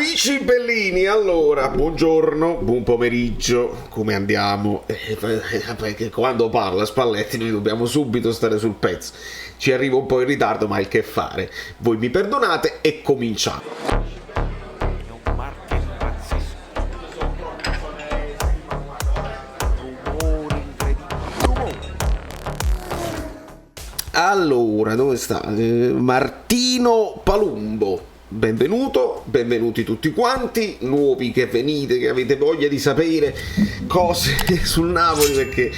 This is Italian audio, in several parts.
Amici bellini, allora, buongiorno, buon pomeriggio, come andiamo? Perché quando parla Spalletti noi dobbiamo subito stare sul pezzo. Ci arrivo un po' in ritardo, ma il che fare. Voi mi perdonate e cominciamo. Allora, dove sta? Martino Palumbo. Benvenuti tutti quanti, nuovi che venite, che avete voglia di sapere cose sul Napoli perché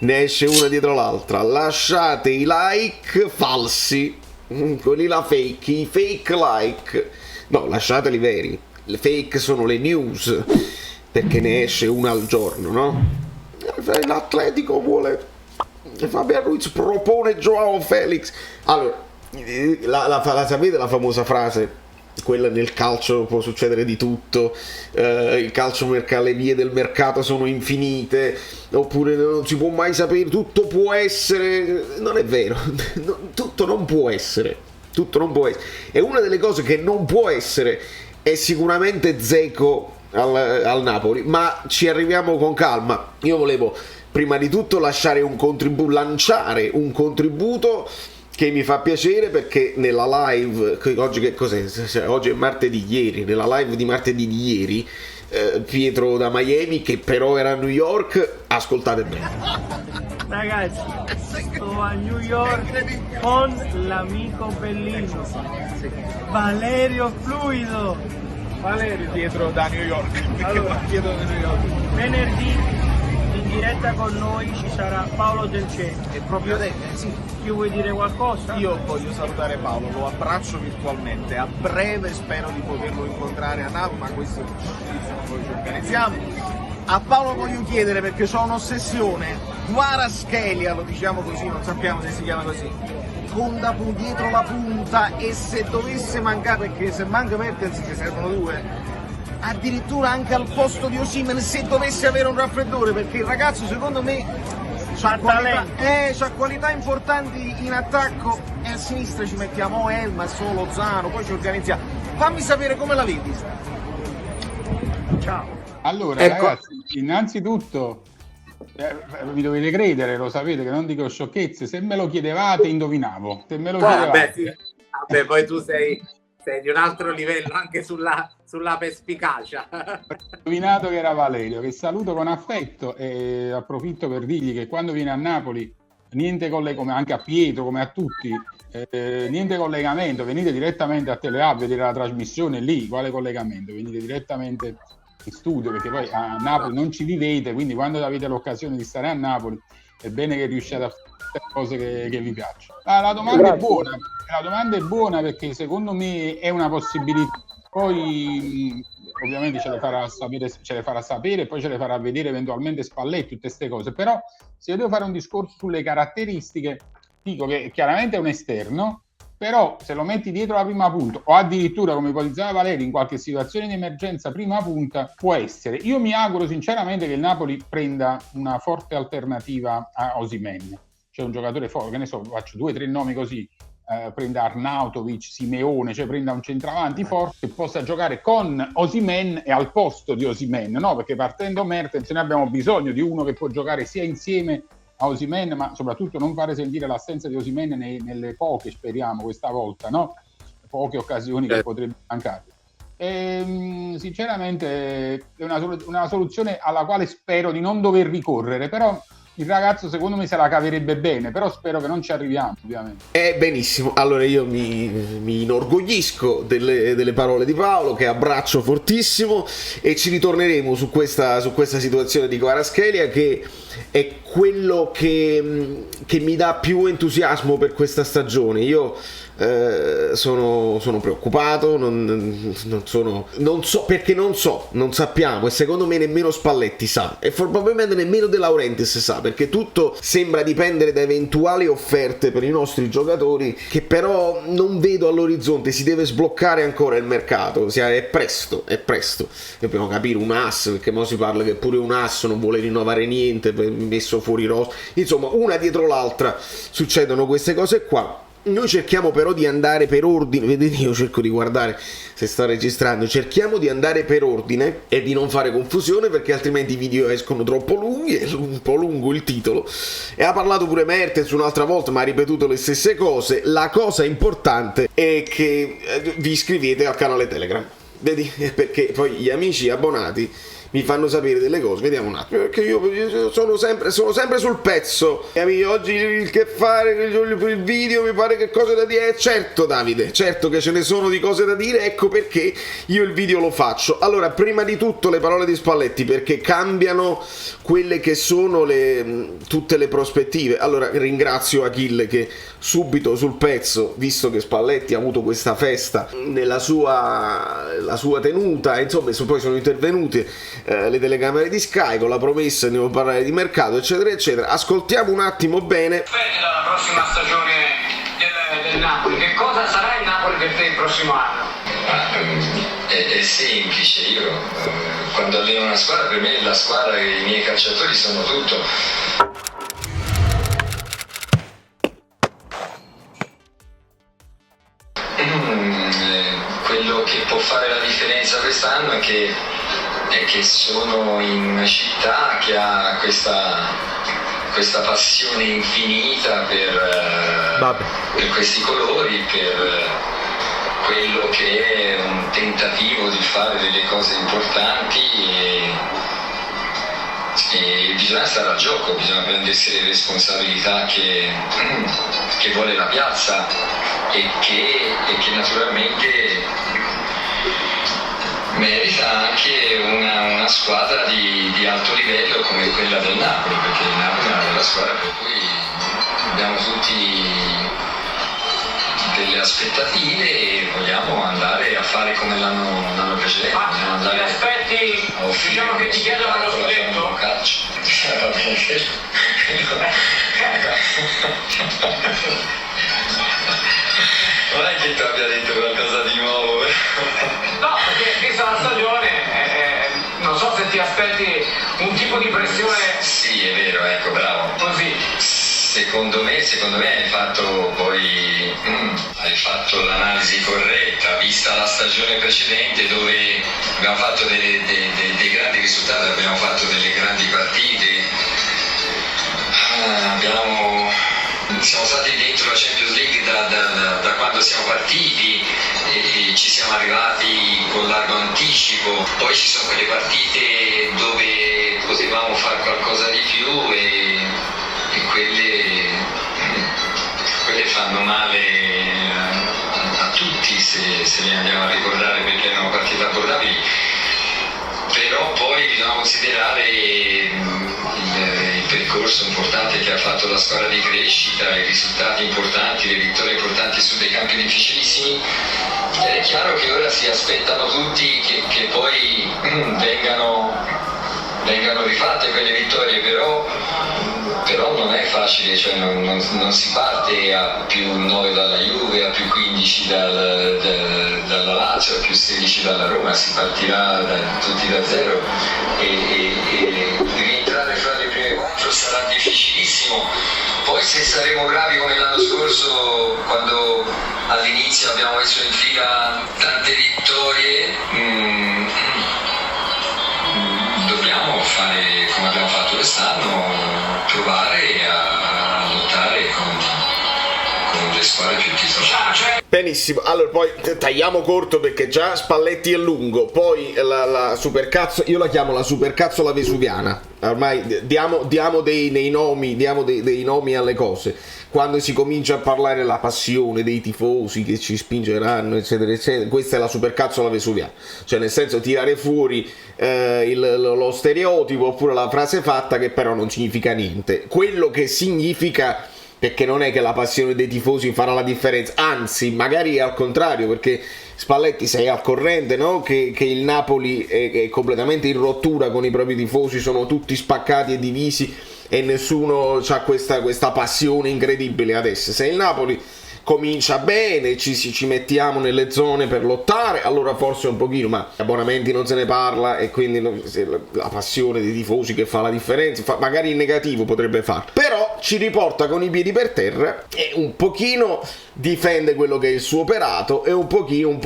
ne esce una dietro l'altra. Lasciate i like falsi, quelli là fake, i fake like. No, lasciateli veri. Le fake sono le news, perché ne esce una al giorno, no? L'Atletico vuole... Fabian Ruiz propone Joao Felix. Allora, la sapete la famosa frase? Quella nel calcio può succedere di tutto, il calcio le vie del mercato sono infinite, oppure non si può mai sapere, tutto può essere. Non è vero, tutto non può essere, e una delle cose che non può essere è sicuramente Dzeko al Napoli, ma ci arriviamo con calma. Io volevo prima di tutto lanciare un contributo che mi fa piacere, perché nella live oggi, che cos'è? Oggi è martedì, ieri, nella live di martedì di ieri, Pietro da Miami, che però era a New York, ascoltate bene. Ragazzi, sto a New York con l'amico bellino Valerio Fluido. Valerio, Pietro da New York. allora, Pietro da New York. venerdì in diretta con noi ci sarà Paolo Del Cento. È proprio te, sì. Ti vuoi dire qualcosa? Io voglio salutare Paolo, lo abbraccio virtualmente. A breve spero di poterlo incontrare a Napoli, ma questo poi ci organizziamo. A Paolo voglio chiedere, perché ho un'ossessione, Kvaratskhelia, lo diciamo così, non sappiamo se si chiama così, con da dietro la punta, e se dovesse mancare, perché se manca Mertens ci servono due, addirittura anche al posto di Osimhen, se dovesse avere un raffreddore, perché il ragazzo secondo me c'ha qualità importanti in attacco, e a sinistra ci mettiamo Elmas o Lozano, poi ci organizziamo. Fammi sapere come la vedi. Ciao. Allora, Ecco. ragazzi, innanzitutto vi dovete credere, lo sapete che non dico sciocchezze, se me lo chiedevate indovinavo, se me lo Vabbè, chiedevate. sì. Vabbè, poi tu sei di un altro livello anche sulla perspicacia. Ho indovinato che era Valerio, che saluto con affetto, e approfitto per dirgli che quando viene a Napoli niente come anche a Pietro, come a tutti, niente collegamento, venite direttamente a Telea a vedere la trasmissione lì. Quale collegamento? Venite direttamente in studio, perché poi a Napoli non ci vivete, quindi quando avete l'occasione di stare a Napoli è bene che riusciate a fare cose che vi piacciono. La domanda è buona perché secondo me è una possibilità. Poi ovviamente ce le farà sapere e poi ce le farà vedere eventualmente Spalletti, tutte queste cose. Però se io devo fare un discorso sulle caratteristiche, dico che chiaramente è un esterno, però se lo metti dietro la prima punta, o addirittura come ipotizzava Valerio in qualche situazione di emergenza prima punta, può essere. Io mi auguro sinceramente che il Napoli prenda una forte alternativa a Osimhen. C'è un giocatore forte, che ne so, faccio 2 o 3 nomi così, prenda Arnautovic, Simeone, cioè prenda un centravanti forte che possa giocare con Osimhen e al posto di Osimhen, no? Perché partendo Mertens noi abbiamo bisogno di uno che può giocare sia insieme a Osimhen, ma soprattutto non fare sentire l'assenza di Osimhen nelle poche, speriamo questa volta, no? Poche occasioni che potrebbero mancare. Sinceramente è una soluzione alla quale spero di non dover ricorrere, però il ragazzo secondo me se la caverebbe bene, però spero che non ci arriviamo, ovviamente. Benissimo, allora io mi inorgoglisco delle parole di Paolo, che abbraccio fortissimo, e ci ritorneremo su questa situazione di Kvaratskhelia, che è quello che mi dà più entusiasmo per questa stagione. Io sono preoccupato, non so perché non sappiamo, e secondo me nemmeno Spalletti sa, e probabilmente nemmeno De Laurentiis sa, perché tutto sembra dipendere da eventuali offerte per i nostri giocatori, che però non vedo all'orizzonte. Si deve sbloccare ancora il mercato, è presto, dobbiamo capire un ass, perché mo si parla che pure un ass non vuole rinnovare niente, messo fuori rosa, insomma una dietro l'altra succedono queste cose qua. Noi cerchiamo però di andare per ordine, vedete, io cerco di guardare se sta registrando, cerchiamo di andare per ordine e di non fare confusione, perché altrimenti i video escono troppo lunghi, è un po' lungo il titolo, e ha parlato pure Mertens un'altra volta, ma ha ripetuto le stesse cose. La cosa importante è che vi iscrivete al canale Telegram, vedi, perché poi gli amici abbonati mi fanno sapere delle cose. Vediamo un attimo, perché io sono sempre sul pezzo. E amici, oggi il che fare il video, mi pare che cose da dire. Certo Davide, certo che ce ne sono di cose da dire, ecco perché io il video lo faccio. Allora, prima di tutto le parole di Spalletti, perché cambiano quelle che sono tutte le prospettive. Allora, ringrazio Achille che subito sul pezzo, visto che Spalletti ha avuto questa festa nella sua tenuta, insomma, poi sono intervenute le telecamere di Sky con la promessa di non parlare di mercato, eccetera eccetera. Ascoltiamo un attimo bene. La prossima stagione del Napoli, che cosa sarà il Napoli per te il prossimo anno? È semplice, io quando alleno una squadra, per me la squadra e i miei calciatori sono tutto. Quello che può fare la differenza quest'anno è che sono in una città che ha questa passione infinita per questi colori, per quello che è un tentativo di fare delle cose importanti, e bisogna stare al gioco, bisogna prendersi le responsabilità che vuole la piazza e che naturalmente merita anche una squadra di alto livello come quella del Napoli, perché il Napoli è una bella squadra per cui abbiamo tutti delle aspettative e vogliamo andare a fare come l'anno precedente. Ma ti aspetti, diciamo che ti chiedono lo scudetto? Calcio. Non è che tu abbia detto qualcosa di nuovo. No, perché vista la stagione, non so se ti aspetti un tipo di pressione. Sì, è vero, ecco, bravo. Così. Secondo me hai fatto l'analisi corretta, vista la stagione precedente dove abbiamo fatto dei grandi risultati, abbiamo fatto delle grandi partite, siamo stati dentro la Champions League da quando siamo partiti e ci siamo arrivati con largo anticipo. Poi ci sono quelle partite dove potevamo fare qualcosa di più e quelle fanno male a tutti se le andiamo a ricordare, perché erano partite abbordabili. Però poi bisogna considerare il percorso importante che ha fatto la squadra di crescita, i risultati importanti, le vittorie importanti su dei campi difficilissimi. È chiaro che ora si aspettano tutti che poi vengano rifatte quelle vittorie, però non è facile, cioè non si parte a più 9 dalla Juve, a più 15 dalla Lazio, a più 16 dalla Roma, si partirà tutti da zero e rientrare fra le prime 4 sarà difficilissimo. Poi se saremo bravi come l'anno scorso, quando all'inizio abbiamo messo in fila tante vittorie, dobbiamo fare come abbiamo fatto quest'anno, provare a lottare con le squadre più titolari. Benissimo, allora poi tagliamo corto perché già Spalletti è lungo, poi la supercazzo, io la chiamo la supercazzola vesuviana, ormai diamo dei nomi alle cose. Quando si comincia a parlare della passione dei tifosi che ci spingeranno, eccetera eccetera, questa è la supercazzola vesuviana, cioè nel senso tirare fuori lo stereotipo oppure la frase fatta che però non significa niente. Quello che significa, perché non è che la passione dei tifosi farà la differenza, anzi magari è al contrario, perché Spalletti sei al corrente, no? Che il Napoli è completamente in rottura con i propri tifosi, sono tutti spaccati e divisi e nessuno ha questa passione incredibile adesso. Se il Napoli comincia bene, ci mettiamo nelle zone per lottare, allora forse un pochino, ma gli abbonamenti non se ne parla e quindi la passione dei tifosi che fa la differenza, magari in negativo potrebbe fare. Però ci riporta con i piedi per terra e un pochino difende quello che è il suo operato e un po'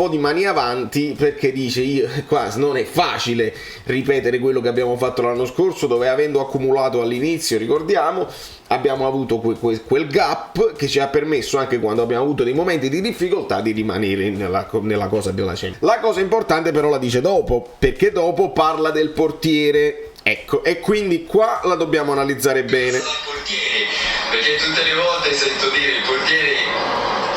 di mani avanti, perché dice qua non è facile ripetere quello che abbiamo fatto l'anno scorso, dove avendo accumulato all'inizio, ricordiamo, abbiamo avuto quel gap che ci ha permesso, anche quando abbiamo avuto dei momenti di difficoltà, di rimanere nella cosa della Champions. La cosa importante però la dice dopo, perché dopo parla del portiere, ecco, e quindi qua la dobbiamo analizzare bene. Il portiere, perché tutte le volte sento dire il portiere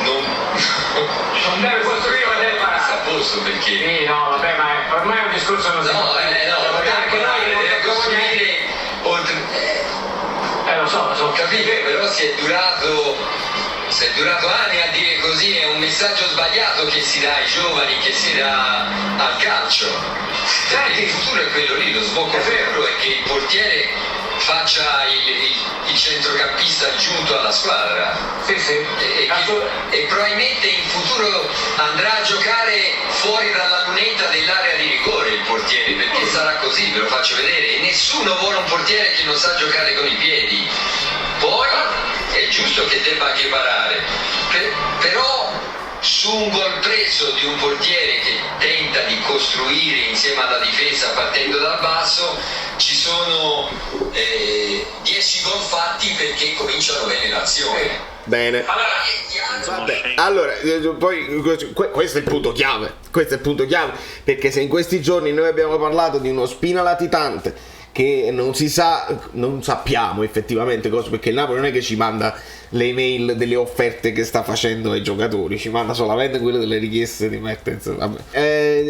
non deve costruire, ma deve parare. a posto, perché Sì, no, vabbè, ma ormai è un discorso non si può perché noi deve costruire oltre. lo so. Ho capito, però se è durato anni a dire così, è un messaggio sbagliato che si dà ai giovani, che si dà al calcio. Perché il futuro è quello lì, lo sbocco futuro è che il portiere faccia il centrocampista aggiunto alla squadra. Sì. E probabilmente in futuro andrà a giocare fuori dalla lunetta dell'area di rigore il portiere, perché sarà così, ve lo faccio vedere, e nessuno vuole un portiere che non sa giocare con i piedi. Poi è giusto che debba anche parare, però su un gol preso di un portiere che tenta di costruire insieme alla difesa partendo dal basso, ci sono 10 gol fatti perché cominciano bene l'azione. Bene. Allora, poi questo è il punto chiave. Questo è il punto chiave, perché se in questi giorni noi abbiamo parlato di uno Ospina latitante che non sappiamo effettivamente cosa, perché il Napoli non è che ci manda le email delle offerte che sta facendo ai giocatori, ci manda solamente quelle delle richieste di Mertens.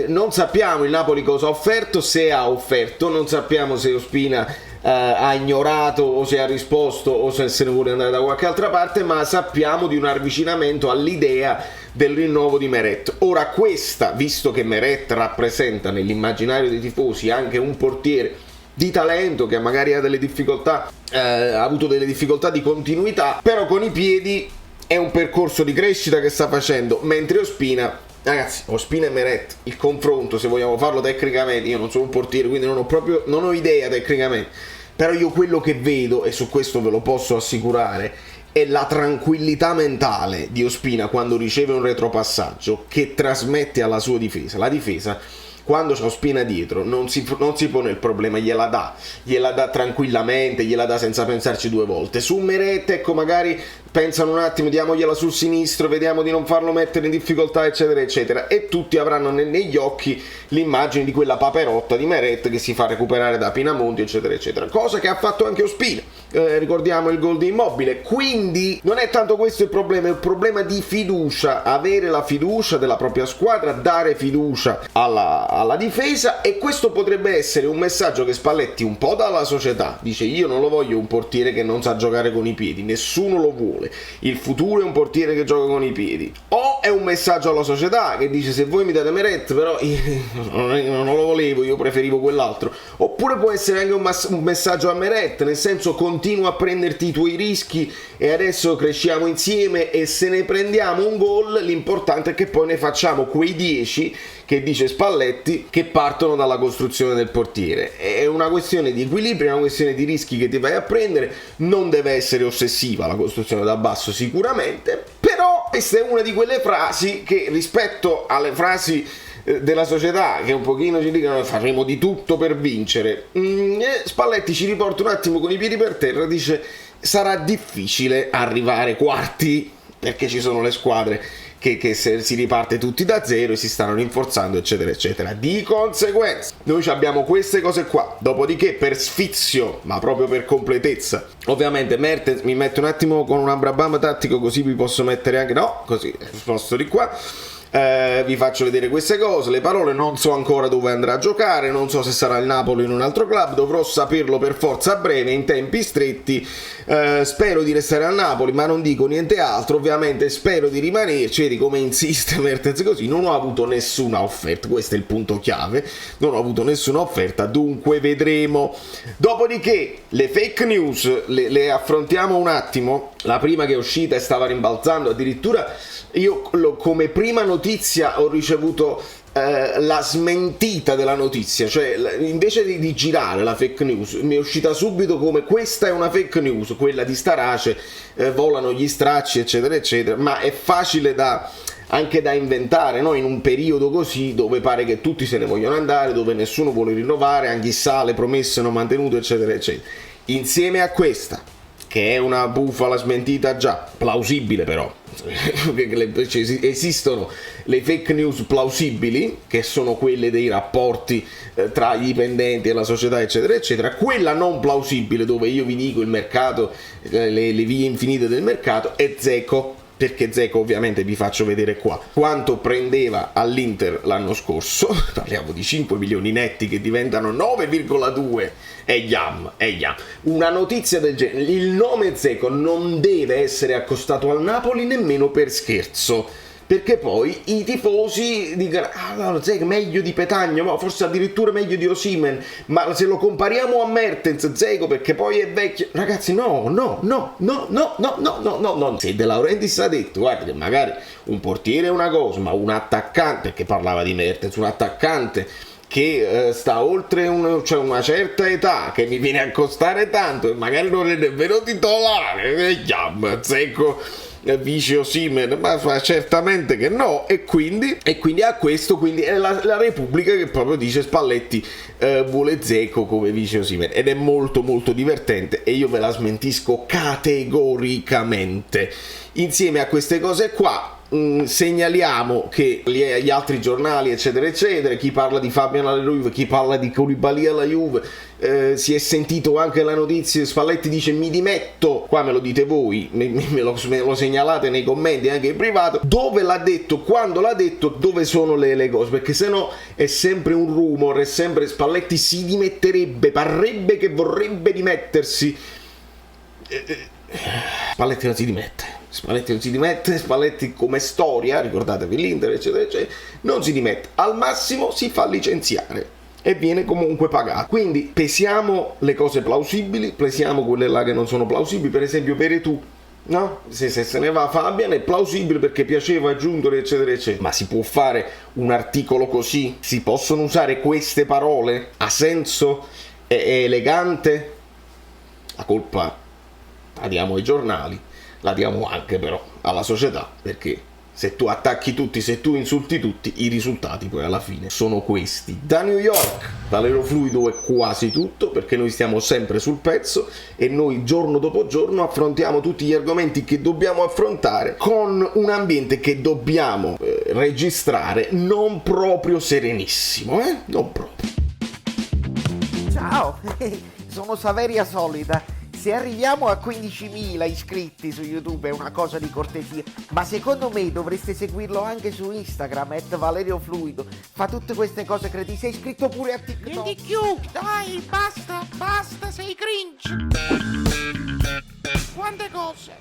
Non sappiamo il Napoli cosa ha offerto, se ha offerto, non sappiamo se Ospina ha ignorato o se ha risposto o se ne vuole andare da qualche altra parte, ma sappiamo di un avvicinamento all'idea del rinnovo di Meret. Ora questa, visto che Meret rappresenta nell'immaginario dei tifosi anche un portiere di talento che magari ha delle difficoltà, ha avuto delle difficoltà di continuità, però con i piedi è un percorso di crescita che sta facendo, mentre Ospina, ragazzi, Ospina e Meret, il confronto, se vogliamo farlo tecnicamente, io non sono un portiere, quindi non ho idea tecnicamente, però io quello che vedo, e su questo ve lo posso assicurare, è la tranquillità mentale di Ospina quando riceve un retropassaggio che trasmette alla sua difesa. La difesa, quando c'è Ospina dietro, non si pone il problema, gliela dà tranquillamente, gliela dà senza pensarci due volte. Su Meret, ecco, magari pensano un attimo, diamogliela sul sinistro, vediamo di non farlo mettere in difficoltà, eccetera eccetera, e tutti avranno negli occhi l'immagine di quella paperotta di Meret che si fa recuperare da Pinamonti, eccetera eccetera, cosa che ha fatto anche Ospina. Ricordiamo il gol di Immobile. Quindi non è tanto questo il problema, è un problema di fiducia, avere la fiducia della propria squadra, dare fiducia alla difesa, e questo potrebbe essere un messaggio che Spalletti un po' dà alla società, dice: io non lo voglio un portiere che non sa giocare con i piedi, nessuno lo vuole, il futuro è un portiere che gioca con i piedi. O è un messaggio alla società che dice: se voi mi date Meret, però io non lo volevo, io preferivo quell'altro. Oppure può essere anche un messaggio a Meret, nel senso: continua a prenderti i tuoi rischi e adesso cresciamo insieme, e se ne prendiamo un gol l'importante è che poi ne facciamo quei 10 che dice Spalletti, che partono dalla costruzione del portiere. È una questione di equilibrio, è una questione di rischi che ti vai a prendere. Non deve essere ossessiva la costruzione da basso sicuramente, però questa è una di quelle frasi che, rispetto alle frasi della società che un pochino ci dicono faremo di tutto per vincere, Spalletti ci riporta un attimo con i piedi per terra, dice: sarà difficile arrivare quarti, perché ci sono le squadre che se si riparte tutti da zero e si stanno rinforzando, eccetera eccetera. Di conseguenza noi abbiamo queste cose qua. Dopodiché, per sfizio, ma proprio per completezza, ovviamente Mertens mi mette un attimo con un ambrabam tattico, così vi posso mettere anche, no, così sposto di qua. Vi faccio vedere queste cose, le parole. Non so ancora dove andrà a giocare, non so se sarà il Napoli o in un altro club, dovrò saperlo per forza a breve, in tempi stretti. Spero di restare al Napoli, ma non dico niente altro. Ovviamente spero di rimanerci. Vedi come insiste Mertens così. Non ho avuto nessuna offerta, questo è il punto chiave, non ho avuto nessuna offerta, dunque vedremo. Dopodiché le fake news le affrontiamo un attimo. La prima che è uscita e stava rimbalzando, addirittura io come prima notizia ho ricevuto la smentita della notizia, cioè invece di girare la fake news mi è uscita subito come questa è una fake news, quella di Starace, volano gli stracci eccetera eccetera, ma è facile anche da inventare, no? In un periodo così dove pare che tutti se ne vogliono andare, dove nessuno vuole rinnovare, anche chissà le promesse non mantenute eccetera eccetera. Insieme a questa, che è una bufala smentita già, plausibile però, esistono le fake news plausibili, che sono quelle dei rapporti tra i dipendenti e la società eccetera eccetera, quella non plausibile dove io vi dico il mercato, le vie infinite del mercato, è Dzeko. Perché Dzeko, ovviamente vi faccio vedere qua quanto prendeva all'Inter l'anno scorso, parliamo di 5 milioni netti che diventano 9,2, e yam. Una notizia del genere, il nome Dzeko non deve essere accostato al Napoli nemmeno per scherzo, perché poi i tifosi dicono allora Dzeko meglio di Petagna, ma forse addirittura meglio di Osimhen, ma se lo compariamo a Mertens Dzeko perché poi è vecchio, ragazzi no. Se De Laurentiis ha detto guarda che magari un portiere è una cosa, ma un attaccante, perché parlava di Mertens, un attaccante che sta oltre una certa età, che mi viene a costare tanto e magari non è nemmeno titolare, Dzeko vice Osimhen, ma certamente che no, e quindi a questo è la Repubblica che proprio dice Spalletti vuole Dzeko come vice Osimhen, ed è molto molto divertente e io ve la smentisco categoricamente. Insieme a queste cose qua segnaliamo che gli altri giornali eccetera eccetera, chi parla di Fabian alla Juve, chi parla di Koulibaly alla Juve, si è sentito anche la notizia, Spalletti dice mi dimetto, qua me lo dite voi, me lo segnalate nei commenti anche in privato, dove l'ha detto, quando l'ha detto, dove sono le cose, perché sennò è sempre un rumor, è sempre Spalletti si dimetterebbe, parrebbe che vorrebbe dimettersi. Spalletti non si dimette, Spalletti come storia, ricordatevi l'Inter eccetera eccetera, non si dimette, al massimo si fa licenziare e viene comunque pagato. Quindi pesiamo le cose plausibili, pesiamo quelle là che non sono plausibili, per esempio Veretù, no? Se se ne va Fabian è plausibile perché piaceva aggiungere eccetera eccetera, ma si può fare un articolo così? Si possono usare queste parole? Ha senso? È elegante? La colpa la diamo ai giornali, la diamo anche però alla società, perché se tu attacchi tutti, se tu insulti tutti, i risultati poi alla fine sono questi. Da New York, Valerio Fluido è quasi tutto, perché noi stiamo sempre sul pezzo e noi giorno dopo giorno affrontiamo tutti gli argomenti che dobbiamo affrontare con un ambiente che dobbiamo registrare non proprio serenissimo, non proprio. Ciao, sono Saveria Solida. Se arriviamo a 15.000 iscritti su YouTube è una cosa di cortesia, ma secondo me dovreste seguirlo anche su Instagram, @ValerioFluido. Fa tutte queste cose cretine. Sei iscritto pure a TikTok. Vieni più, dai, basta, sei cringe. Quante cose.